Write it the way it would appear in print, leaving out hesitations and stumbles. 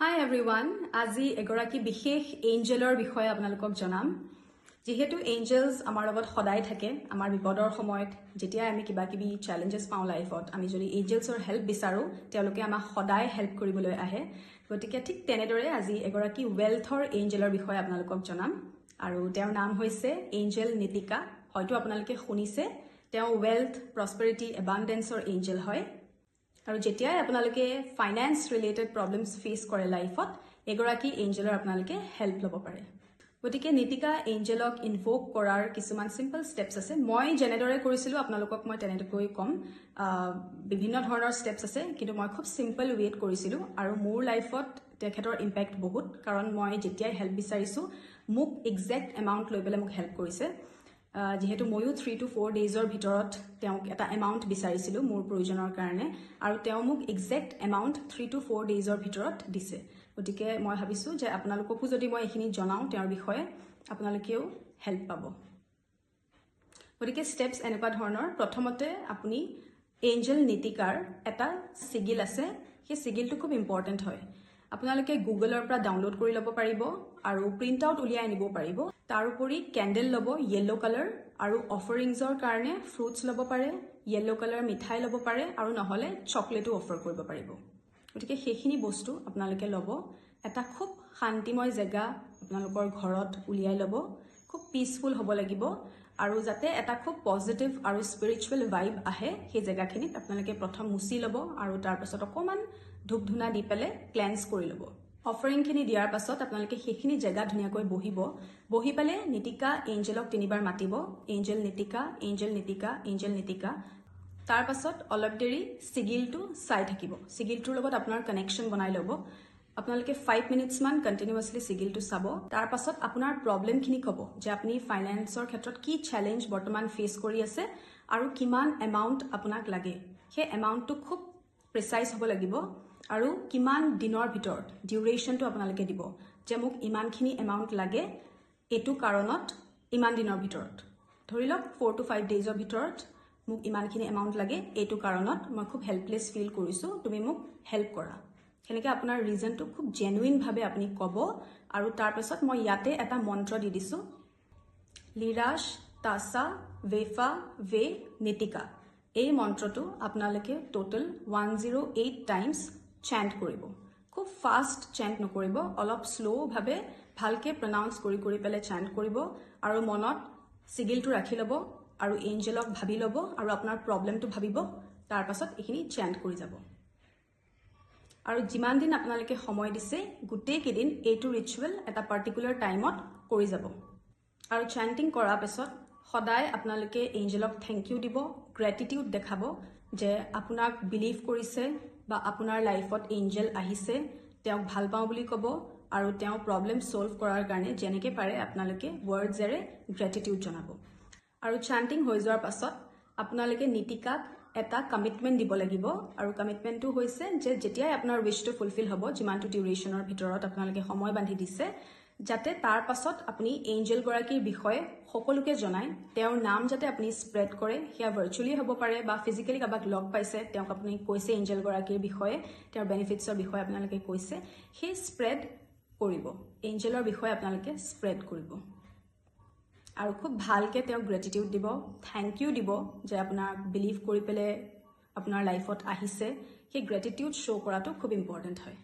Hi everyone, আজি এগৰাকী বিশেষ এঞ্জেলৰ বিষয়ে আপোনালোকক জনাম। যেহেতু এঞ্জেলস আমাৰ লগত সদায় থাকে, আমাৰ বিপদৰ সময়ত যেতিয়া আমি কিবা কিবি চ্যালেঞ্জেস পাওঁ লাইফত, আমি যদি এঞ্জেলসৰ হেল্প বিচাৰো, তেওঁলোকে আমাক সদায় হেল্প কৰিবলৈ আহে। গতিকে ঠিক তেনেদৰে আজি এগৰাকী ৱেলথৰ এঞ্জেলৰ বিষয়ে আপোনালোকক জনাম। আৰু তেওঁৰ নাম হৈছে এঞ্জেল নিতিকা। হয়তো আপোনালোকে শুনিছে, তেওঁ ৱেলথ, প্ৰসপেৰিটি, এবান্ডেন্সৰ এঞ্জেল হয়। আৰু যেতিয়াই আপোনালোকে ফাইনেন্স ৰিলেটেড প্ৰবলেমছ ফেচ কৰে লাইফত, এগৰাকী এঞ্জেলৰ আপোনালোকে হেল্প ল'ব পাৰে। গতিকে নিতিকা এঞ্জেলক ইনভোক কৰাৰ কিছুমান সিম্পল ষ্টেপছ আছে। মই যেনেদৰে কৰিছিলোঁ আপোনালোকক মই তেনেকৈ কম। বিভিন্ন ধৰণৰ ষ্টেপছ আছে, কিন্তু মই খুব সিম্পল ৱেত কৰিছিলোঁ আৰু মোৰ লাইফত তেখেতৰ ইম্পেক্ট বহুত, কাৰণ মই যেতিয়াই হেল্প বিচাৰিছোঁ মোক এক্সেক্ট এমাউণ্ট লৈ পেলাই মোক হেল্প কৰিছে। যেহেতু ময়ো 3 to 4 ডেইজৰ ভিতৰত তেওঁক এটা এমাউণ্ট বিচাৰিছিলোঁ মোৰ প্ৰয়োজনৰ কাৰণে, আৰু তেওঁ মোক এক্সেক্ট এমাউণ্ট 3 to 4 ডেইজৰ ভিতৰত দিছে। গতিকে মই ভাবিছোঁ যে আপোনালোককো যদি মই এইখিনি জনাওঁ তেওঁৰ বিষয়ে, আপোনালোকেও হেল্প পাব। গতিকে ষ্টেপছ এনেকুৱা ধৰণৰ। প্ৰথমতে আপুনি এঞ্জেল নিতিকাৰ এটা চিগিল আছে, সেই চিগিলটো খুব ইম্পৰ্টেণ্ট হয়। আপোনালোকে গুগলৰ পৰা ডাউনলোড কৰি ল'ব পাৰিব আৰু প্ৰিণ্ট আউট উলিয়াই আনিব পাৰিব। তাৰোপৰি কেণ্ডেল ল'ব য়েল্লো কালাৰ, আৰু অফাৰিংছৰ কাৰণে ফ্ৰুটছ ল'ব পাৰে, য়েল্লো কালাৰ মিঠাই ল'ব পাৰে, আৰু নহ'লে চকলেটো অফাৰ কৰিব পাৰিব। গতিকে সেইখিনি বস্তু আপোনালোকে ল'ব। এটা খুব শান্তিময় জেগা আপোনালোকৰ ঘৰত উলিয়াই ল'ব। খুব পিচফুল হ'ব লাগিব, আৰু যাতে এটা খুব পজিটিভ আৰু স্পিৰিচুৱেল ভাইব আহে সেই জেগাখিনিত আপোনালোকে প্ৰথম মুচি ল'ব, আৰু তাৰপাছত অকণমান ধূপ ধূনা দি পেলাই ক্লেন্স কৰি ল'ব। অফাৰিংখিনি দিয়াৰ পাছত আপোনালোকে সেইখিনি জেগা ধুনীয়াকৈ বহিব। বহি পেলাই নিতিকা এঞ্জেলক 3 বাৰ মাতিব, Angel Nitika, Angel Nitika, Angel Nitika. তাৰ পাছত অলপ দেৰি চিগিলটো চাই থাকিব। চিগিলটোৰ লগত আপোনাৰ কানেকশ্যন বনাই ল'ব। আপোনালোকে 5 মিনিটছমান কণ্টিনিউৱাছলি চিগিলটো চাব। তাৰ পাছত আপোনাৰ প্ৰব্লেমখিনি ক'ব, যে আপুনি ফাইনেন্সৰ ক্ষেত্ৰত কি চেলেঞ্জ বৰ্তমান ফেচ কৰি আছে আৰু কিমান এমাউণ্ট আপোনাক লাগে। সেই এমাউণ্টটো খুব প্ৰিচাইজ হ'ব লাগিব, আৰু কিমান দিনৰ ভিতৰত ডিউৰেশ্যনটো আপোনালোকে দিব, যে মোক ইমানখিনি এমাউণ্ট লাগে এইটো কাৰণত ইমান দিনৰ ভিতৰত। ধৰি লওক 4 to 5 ডেইজৰ ভিতৰত মোক ইমানখিনি এমাউণ্ট লাগে এইটো কাৰণত, মই খুব হেল্পলেছ ফিল কৰিছোঁ, তুমি মোক হেল্প কৰা। সেনেকৈ আপোনাৰ ৰিজনটো খুব জেনুইনভাৱে আপুনি ক'ব। আৰু তাৰপাছত মই ইয়াতে এটা মন্ত্ৰ দি দিছোঁ, লিৰাছ তাছা ৱেফা ৱে নিতিকা। এই মন্ত্ৰটো আপোনালোকে টোটেল 108 টাইমছ চেণ্ট কৰিব। খুব ফাষ্ট চেণ্ট নকৰিব, অলপ শ্ল'ভাৱে ভালকৈ প্ৰনাউন্স কৰি পেলাই চেণ্ট কৰিব, আৰু মনত চিগিলটো ৰাখি ল'ব, আৰু এঞ্জেলক ভাবি ল'ব, আৰু আপোনাৰ প্ৰব্লেমটো ভাবিব। তাৰ পাছত এইখিনি চেণ্ট কৰি যাব। আৰু যিমান দিন আপোনালোকে সময় দিছে, গোটেই কেইদিন এইটো ৰিচুৱেল এটা পাৰ্টিকুলাৰ টাইমত কৰি যাব। আৰু চেণ্টিং কৰাৰ পাছত সদায় আপোনালোকে এঞ্জেলক থেংক ইউ দিব, গ্ৰেটিটিউড দেখাব, যে আপোনাক বিলিভ কৰিছে বা আপোনাৰ লাইফত এঞ্জেল আহিছে, তেওঁক ভাল পাওঁ বুলি ক'ব, আৰু তেওঁ প্ৰব্লেম ছল্ভ কৰাৰ কাৰণে যেনেকৈ পাৰে আপোনালোকে ৱৰ্ডছেৰে গ্ৰেটিটিউড জনাব। আৰু চেণ্টিং হৈ যোৱাৰ পাছত আপোনালোকে নিতিকাক এটা কমিটমেণ্ট দিব লাগিব, আৰু কমিটমেণ্টটো হৈছে যে যেতিয়াই আপোনাৰ উইচটো ফুলফিল হ'ব, যিমানটো ডিউৰেশ্যনৰ ভিতৰত আপোনালোকে সময় বান্ধি দিছে, যাতে তাৰ পাছত আপুনি এঞ্জেলগৰাকীৰ বিষয়ে সকলোকে জনায়, তেওঁৰ নাম যাতে আপুনি স্প্ৰেড কৰে। সেয়া ভাৰ্চুৱেলি হ'ব পাৰে বা ফিজিকেলি কাৰোবাক লগ পাইছে, তেওঁক আপুনি কৈছে এঞ্জেলগৰাকীৰ বিষয়ে, তেওঁৰ বেনিফিটছৰ বিষয়ে আপোনালোকে কৈছে, সেই স্প্ৰেড কৰিব। এঞ্জেলৰ বিষয়ে আপোনালোকে স্প্ৰেড কৰিব, আৰু খুব ভালকৈ তেওঁক গ্ৰেটিটিউড দিব, থেংক ইউ দিব, যে আপোনাক বিলিভ কৰি পেলাই আপোনাৰ লাইফত আহিছে। সেই গ্ৰেটিটিউড শ্ব' কৰাটো খুব ইম্পৰ্টেণ্ট হয়।